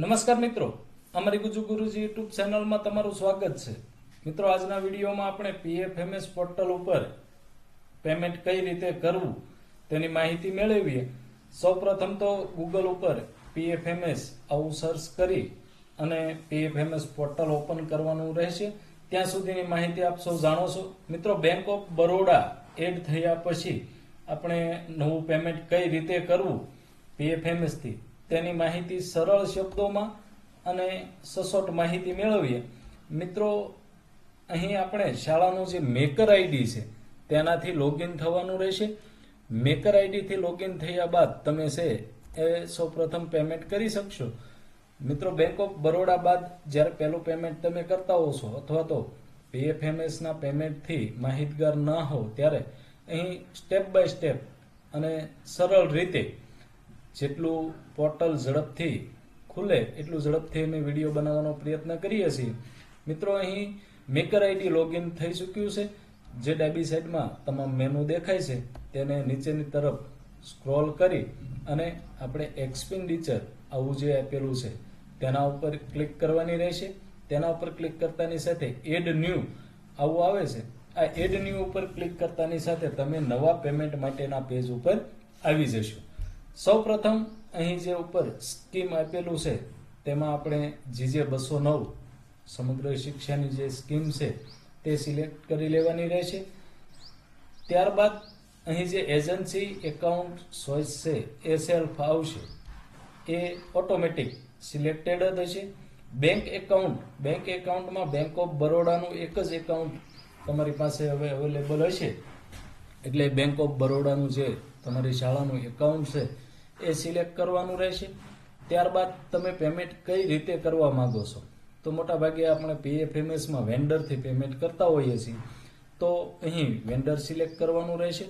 નમસ્કાર મિત્રો, અમારી ગુજુ ગુરુજી યુટ્યુબ ચેનલમાં તમારું સ્વાગત છે. મિત્રો, આજના વિડીયોમાં આપણે પીએફએમએસ પોર્ટલ ઉપર પેમેન્ટ કઈ રીતે કરવું તેની માહિતી મેળવીએ. સૌપ્રથમ તો ગૂગલ ઉપર પીએફએમએસ આવું સર્ચ કરી અને પીએફએમએસ પોર્ટલ ઓપન કરવાનું રહેશે. ત્યાં સુધીની માહિતી આપ સૌ જાણો છો. મિત્રો, બેંક ઓફ બરોડા એડ થયા પછી આપણે નવું પેમેન્ટ કઈ રીતે કરવું પીએફએમએસ થી તેની માહિતી સરળ શબ્દોમાં અને સચોટ માહિતી મેળવીએ. મિત્રો, અહીં આપણે શાળાનું જે મેકર આઈડી છે તેનાથી લોગિન થવાનું રહેશે. મેકર આઈડીથી લોગિન થયા બાદ તમે છે એ સૌપ્રથમ પેમેન્ટ કરી શકશો. મિત્રો, બેંક ઓફ બરોડા બાદ જ્યારે પહેલું પેમેન્ટ તમે કરતા હો છો અથવા તો પીએફએમએસના પેમેન્ટથી માહિતગાર ના હો ત્યારે અહીં સ્ટેપ બાય સ્ટેપ અને સરળ રીતે જેટલું પોર્ટલ ઝડપથી ખુલે એટલું ઝડપથી અમે વિડીયો બનાવવાનો પ્રયત્ન કરીએ છીએ. મિત્રો, અહીં મેકર આઈડી લોગિન થઈ ચૂક્યું છે. જે ડાબી સાઈડમાં તમામ મેનુ દેખાય છે તેને નીચેની તરફ સ્ક્રોલ કરી અને આપણે એક્સપેન્ડિચર આવું જે આપેલું છે તેના ઉપર ક્લિક કરવાની રહેશે. તેના ઉપર ક્લિક કરતાની સાથે એડ ન્યૂ આવું આવે છે. આ એડ ન્યૂ ઉપર ક્લિક કરતાની સાથે તમે નવા પેમેન્ટ માટેના પેજ ઉપર આવી જશો. સૌપ્રથમ અહીં જે ઉપર સ્કીમ આપેલું છે તેમાં આપણે GJ 209 સમગ્ર શિક્ષાની જે સ્કીમ છે તે સિલેક્ટ કરી લેવાની રહેશે. ત્યારબાદ અહીં જે એજન્સી એકાઉન્ટ ચોઇસ છે એ સેલ્ફ આવશે, એ ઓટોમેટિક સિલેક્ટેડ જ હશે. બેંક એકાઉન્ટમાં બેંક ઓફ બરોડાનું એક જ એકાઉન્ટ તમારી પાસે હવે અવેલેબલ હશે એટલે બેંક ઓફ બરોડાનું જે તમારી શાળાનું એકાઉન્ટ છે એ સિલેક્ટ કરવાનું રહેશે. ત્યારબાદ તમે પેમેન્ટ કઈ રીતે કરવા માંગો છો તો મોટાભાગે આપણે પીએફએમએસમાં વેન્ડરથી પેમેન્ટ કરતા હોઈએ છીએ તો અહીં વેન્ડર સિલેક્ટ કરવાનું રહેશે.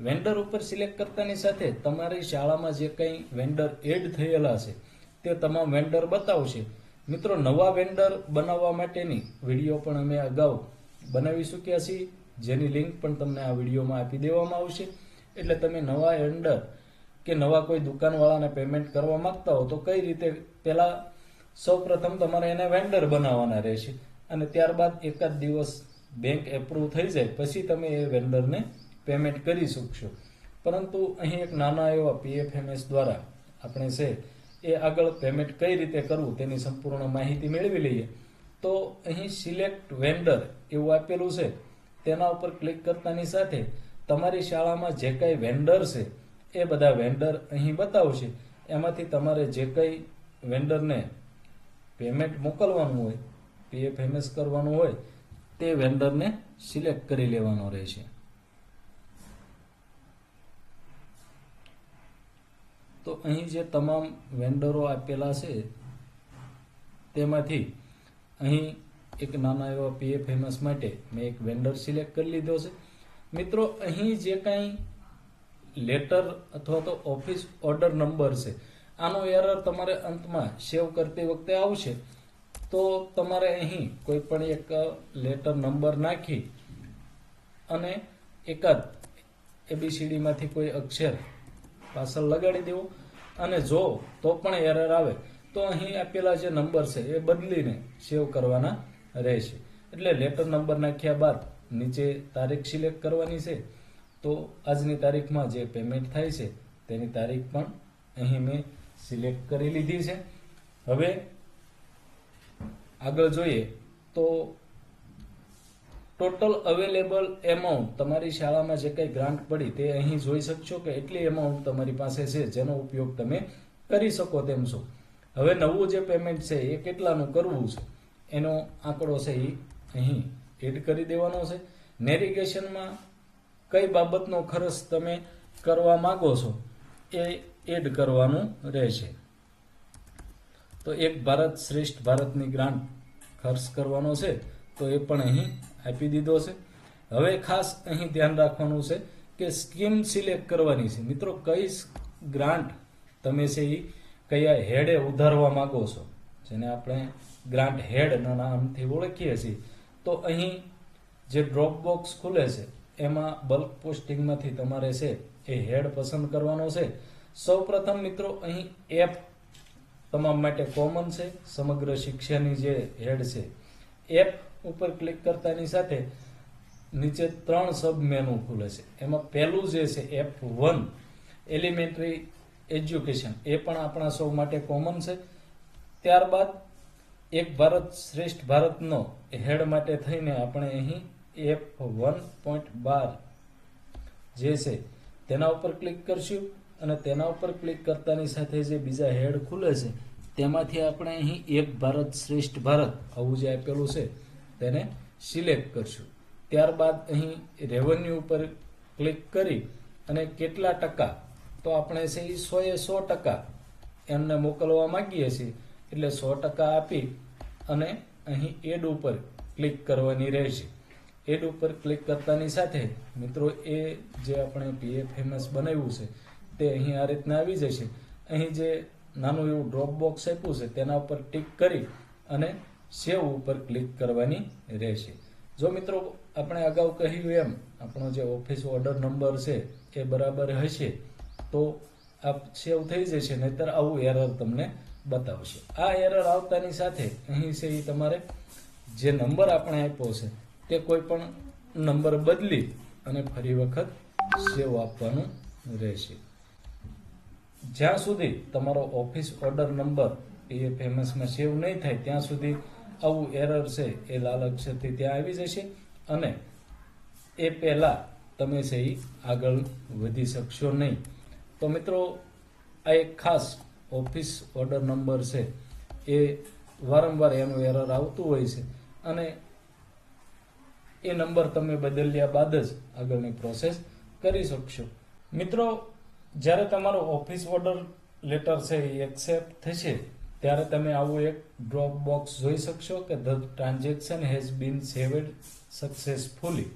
વેન્ડર ઉપર સિલેક્ટ કરતાની સાથે તમારી શાળામાં જે કંઈ વેન્ડર એડ થયેલા છે તે તમામ વેન્ડર બતાવશે. મિત્રો, નવા વેન્ડર બનાવવા માટેની વિડીયો પણ અમે અગાઉ બનાવી ચૂક્યા છીએ, જેની લિંક પણ તમને આ વિડીયોમાં આપી દેવામાં આવશે. એટલે તમે નવા વેન્ડર કે નવા કોઈ દુકાનવાળાને પેમેન્ટ કરવા માંગતા હો તો કઈ રીતે પહેલા સૌપ્રથમ તમારે એને વેન્ડર બનાવવાના રહેશે અને ત્યારબાદ એકાદ દિવસ બેંક એપ્રુવ થઈ જાય પછી તમે એ વેન્ડરને પેમેન્ટ કરી શકશો. પરંતુ અહીં એક નાના એવા પીએફએમએસ દ્વારા આપણે છે એ આગળ પેમેન્ટ કઈ રીતે કરવું તેની સંપૂર્ણ માહિતી મેળવી લઈએ. તો અહીં સિલેક્ટ વેન્ડર એવું આપેલું છે, તેના ઉપર ક્લિક કરતાની સાથે તમારી શાળામાં જે કંઈ વેન્ડર છે એ બધા વેન્ડર અહીં બતાવશે. એમાંથી તમારે જે કંઈ વેન્ડરને પેમેન્ટ મોકલવાનું હોય, પીએફએમએસ કરવાનું હોય તે વેન્ડરને સિલેક્ટ કરી લેવાનો રહેશે. તો અહીં જે તમામ વેન્ડરો આપેલા છે તેમાંથી અહીં એક નાના એવા પીએફએમએસ માટે મેં એક વેન્ડર સિલેક્ટ કરી લીધો છે. મિત્રો, અહીં જે કાંઈ લેટર અથવા તો ઓફિસ ઓર્ડર નંબર છે આનો એરર તમારે અંતમાં સેવ કરતી વખતે આવશે તો તમારે અહીં કોઈ પણ એક લેટર નંબર નાખી અને એકાદ ABCD માંથી કોઈ અક્ષર પાછળ લગાડી દેવો અને જો તો પણ એરર આવે તો અહીં આપેલા જે નંબર છે એ બદલીને સેવ કરવાના રહેશે. એટલે લેટર નંબર નાખ્યા બાદ નીચે તારીખ સિલેક્ટ કરવાની છે. તો આજની તારીખમાં જે પેમેન્ટ થાય છે તેની તારીખ પણ અહીં મેં સિલેક્ટ કરી લીધી છે. હવે આગળ જોઈએ તો ટોટલ અવેલેબલ એમાઉન્ટ તમારી શાળામાં જે કંઈ ગ્રાન્ટ પડી તે અહીં જોઈ શકશો કે એટલી એમાઉન્ટ તમારી પાસે છે જેનો ઉપયોગ તમે કરી શકો તેમ છો. હવે નવું જે પેમેન્ટ છે એ કેટલાનું કરવું છે એનો આંકડો છે એ અહીં એડ કરી દેવાનો છે. નેવિગેશનમાં કઈ બાબતનો ખર્ચ તમે કરવા માંગો છો એ એડ કરવાનું રહેશે. તો એક ભારત શ્રેષ્ઠ ભારતની ગ્રાન્ટ ખર્ચ કરવાનો છે તો એ પણ અહીં આપી દીધો છે. હવે ખાસ અહીં ધ્યાન રાખવાનું છે કે સ્કીમ સિલેક્ટ કરવાની છે. મિત્રો, કઈ ગ્રાન્ટ તમે છે એ કયા હેડે ઉધારવા માંગો છો જેને આપણે ગ્રાન્ટ હેડના નામથી ઓળખીએ છીએ. તો અહીં જે ડ્રોપ બોક્સ ખુલે છે એમાં બલ્ક પોસ્ટિંગમાંથી તમારે છે એ હેડ પસંદ કરવાનો છે. સૌપ્રથમ મિત્રો અહીં તમામ માટે કોમન છે. સમગ્ર શિક્ષાની જે હેડ છે એપ ઉપર ક્લિક કરતાની સાથે નીચે 3 સબ મેનુ ખુલે છે. એમાં પહેલું જે છે F1 એલિમેન્ટરી એજ્યુકેશન, એ પણ આપણા સૌ માટે કોમન છે. ત્યારબાદ એક ભારત શ્રેષ્ઠ ભારતનો હેડ માટે થઈને આપણે અહીં F1.12 જે છે તેના ઉપર ક્લિક કરશું અને તેના ઉપર ક્લિક કરતાની સાથે જે બીજા હેડ ખુલે છે તેમાંથી આપણે અહીં એક ભારત શ્રેષ્ઠ ભારત આવું જે આપેલું છે તેને સિલેક્ટ કરશું. ત્યારબાદ અહીં રેવન્યુ ઉપર ક્લિક કરી અને કેટલા ટકા, તો આપણે છે એ 100% એમને મોકલવા માંગીએ છીએ એટલે 100% આપી અને અહીં એડ ઉપર ક્લિક કરવાની રહેશે. એડ ઉપર ક્લિક કરતાની સાથે મિત્રો એ જે આપણે PFMS બનાવ્યું છે તે અહીં આ રીતના આવી જશે. અહીં જે નાનું એવું ડ્રોપ બોક્સ આપ્યું છે તેના ઉપર ટિક કરી અને સેવ ઉપર ક્લિક કરવાની રહેશે. જો મિત્રો આપણે અગાઉ કહ્યું એમ આપણો જે ઓફિસ ઓર્ડર નંબર છે એ બરાબર હશે તો આ સેવ થઈ જશે, નહીતર આવું એરર તમને બતાવશે. આ એરર આવતાની સાથે અહીં છે એ તમારે જે નંબર આપણે આપ્યો છે તે કોઈ પણ નંબર બદલી અને ફરી વખત સેવ આપવાનું રહેશે. જ્યાં સુધી તમારો ઓફિસ ઓર્ડર નંબર PFMS માં સેવ નહીં થાય ત્યાં સુધી આવું એરર છે એ લાલ અક્ષરથી ત્યાં આવી જશે અને એ પહેલા તમે છે એ આગળ વધી શકશો નહીં. તો મિત્રો આ એક ખાસ ઓફિસ ઓર્ડર નંબર છે એ વારંવાર એનું એરર આવતું હોય છે અને એ નંબર તમે બદલ્યા બાદ જ આગળની પ્રોસેસ કરી શકશો. મિત્રો જ્યારે તમારો ઓફિસ ઓર્ડર લેટર છે એ એક્સેપ્ટ થશે ત્યારે તમે આવું એક ડ્રોપ બોક્સ જોઈ શકશો કે the transaction has been saved successfully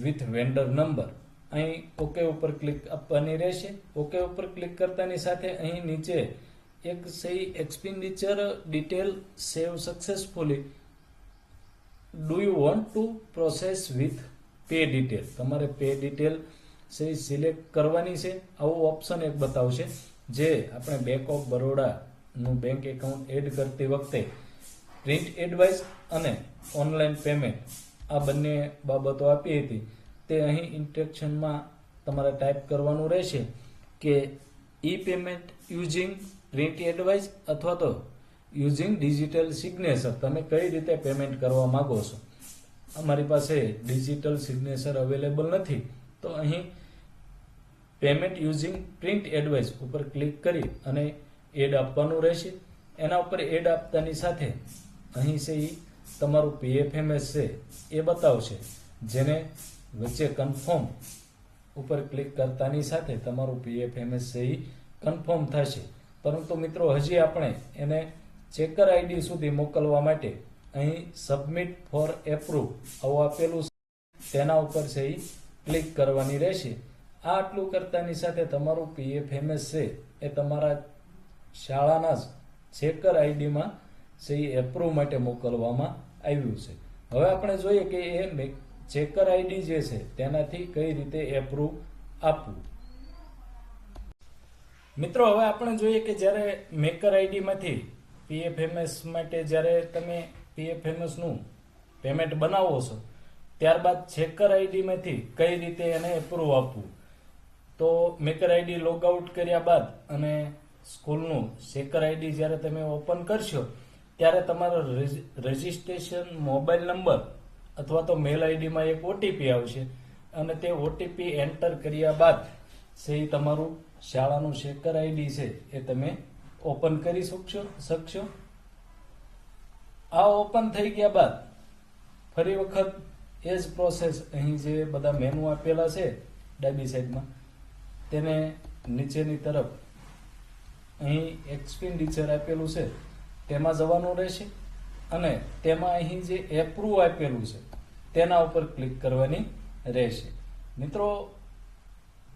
with vendor number. અહીં ઓકે ઉપર ક્લિક આપવાની રહેશે. ઓકે ઉપર ક્લિક કરતાની સાથે અહીં નીચે એક સહી expenditure detail save successfully, do you want to process with pay detail, તમારે પે ડિટેલ સહી સિલેક્ટ કરવાની છે. આવું ઓપ્શન એક બતાવશે જે આપણે બેંક ઓફ બરોડાનું બેંક એકાઉન્ટ એડ કરતી વખતે પ્રિન્ટ એડવાઇસ અને ઓનલાઈન પેમેન્ટ આ બંને બાબતો આપી હતી તે અહીં ઇન્સ્ટ્રક્શનમાં તમારે ટાઈપ કરવાનું રહેશે કે e payment using print advice અથવા તો યુઝિંગ ડિજિટલ સિગ્નેચર, તમે કઈ રીતે પેમેન્ટ કરવા માંગો છો. અમારી પાસે ડિજિટલ સિગ્નેચર અવેલેબલ નથી તો અહીં પેમેન્ટ યુઝિંગ પ્રિન્ટ એડવાઇસ ઉપર ક્લિક કરી અને એડ આપવાનું રહેશે. એના ઉપર એડ આપતાની સાથે અહીં છે એ તમારું PFMS છે એ બતાવશે, જેને વચ્ચે કન્ફર્મ ઉપર ક્લિક કરતાની સાથે તમારું PFMS છે એ કન્ફર્મ થશે. પરંતુ મિત્રો હજી આપણે એને ચેકર આઈડી સુધી મોકલવા માટે અહીં સબમિટ ફોર એપ્રુવ આવું આપેલું છે તેના ઉપર છે એ ક્લિક કરવાની રહેશે. આ આટલું કરતાની સાથે તમારું PFMS છે એ તમારા શાળાના જ ચેકર આઈડીમાં છે એ એપ્રુવ માટે મોકલવામાં આવ્યું છે. હવે આપણે જોઈએ કે એ ચેકર આઈડી જે છે તેનાથી કઈ રીતે એપ્રુવ આપવું. મિત્રો હવે આપણે જોઈએ કે જ્યારે મેકર આઈડીમાંથી PFMS માટે જ્યારે તમે PFMS નું પેમેન્ટ બનાવો છો ત્યારબાદ ચેકર આઈડીમાંથી કઈ રીતે એને એપ્રુવ આપવું. તો મેકર આઈડી લોગ આઉટ કર્યા બાદ અને સ્કૂલનું ચેકર આઈડી જ્યારે તમે ઓપન કરશો ત્યારે તમારો રજિસ્ટ્રેશન મોબાઈલ નંબર અથવા તો મેલ આઈડીમાં એક OTP આવશે અને તે OTP એન્ટર કર્યા બાદ છે તમારું શાળાનું ચેકર આઈડી છે એ તમે ઓપન કરી શકશો. આ ઓપન થઈ ગયા બાદ ફરી વખત એ જ પ્રોસેસ અહીં જે બધા મેનુ આપેલા છે ડાબી સાઈડમાં તેને નીચેની તરફ અહીં એક્સપેન્ડિચર આપેલું છે તેમાં જવાનું રહેશે અને તેમાં અહીં જે એપ્રુવ આપેલું છે તેના ઉપર ક્લિક કરવાની રહેશે. મિત્રો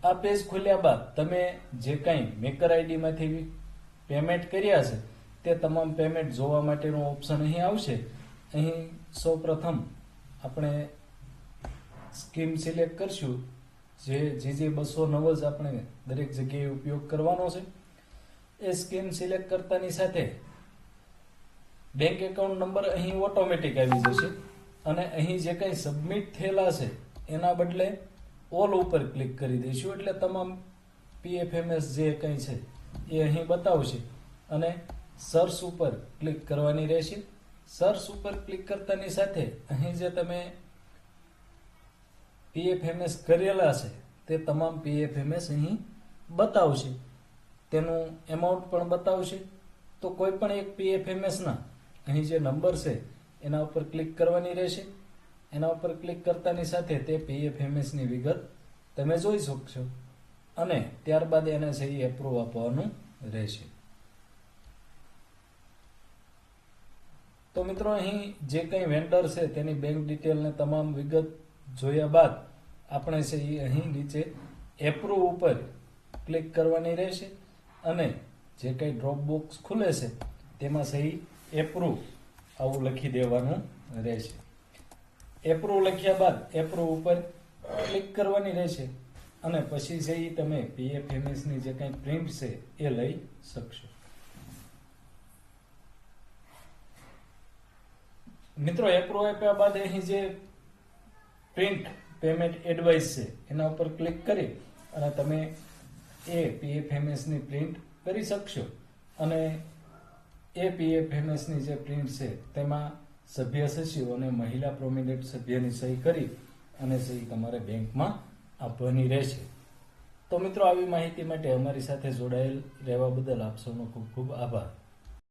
આ પેજ ખોલ્યા બાદ તમે જે કંઈ મેકર આઈડીમાંથી પેમેન્ટ કર્યા છે તે તમામ પેમેન્ટ જોવા માટેનું ઓપ્શન અહીં આવશે. અહીં સૌપ્રથમ આપણે સ્કીમ સિલેક્ટ કરશું જે GG 209 જ આપણે દરેક જગ્યાએ ઉપયોગ કરવાનો છે. એ સ્કીમ સિલેક્ટ કરતાની સાથે બેંક એકાઉન્ટ નંબર અહીં ઓટોમેટિક આવી જશે અને અહીં જે કંઈ સબમિટ થયેલા છે એના બદલે ઓલ ઉપર ક્લિક કરી દઈશું એટલે તમામ પીએફએમએસ જે કંઈ છે એ અહીં બતાવશે અને સર્ચ ઉપર ક્લિક કરવાની રહેશે. સર્ચ ઉપર ક્લિક કરતાની સાથે અહીં જે તમે પીએફએમએસ કરેલા છે તે તમામ પીએફએમએસ અહીં બતાવશે, તેનું એમાઉન્ટ પણ બતાવશે. તો કોઈ પણ એક પીએફએમએસના અહીં જે નંબર છે એના ઉપર ક્લિક કરવાની રહેશે. એના ઉપર ક્લિક કરતાની સાથે તે પીએફએમએસની વિગત તમે જોઈ શકશો અને ત્યારબાદ એને સહી એપ્રુવ આપવાનું રહેશે. તો મિત્રો અહીં જે કંઈ વેન્ડર છે તેની બેંક ડિટેલ ને તમામ વિગત જોયા બાદ આપણે છે એ અહીં નીચે એપ્રુવ ઉપર ક્લિક કરવાની રહેશે અને જે કંઈ ડ્રોપ બોક્સ ખુલે છે તેમાં સહી એપ્રુવ આવું લખી દેવાનું રહેશે. એપ્રુવ લખ્યા બાદ એપ્રુવ ઉપર ક્લિક કરવાની રહેશે અને પછી છે એ તમે પીએફએમએસની જે કંઈ પ્રિન્ટ છે એ લઈ શકશો. મિત્રો એપ્રુવ આપ્યા બાદ અહીં જે પ્રિન્ટ પેમેન્ટ એડવાઇસ છે એના ઉપર ક્લિક કરી અને તમે એ પીએફએમએસની પ્રિન્ટ કરી શકશો અને એ પીએફએમએસની જે પ્રિન્ટ છે તેમાં સભ્ય સચિવ અને મહિલા પ્રોમિનેન્ટ સભ્યની સહી કરી અને સહી તમારે બેંકમાં આપવાની રહેશે. તો મિત્રો આવી માહિતી માટે અમારી સાથે જોડાયેલ રહેવા બદલ આપ સૌનો ખૂબ ખૂબ આભાર.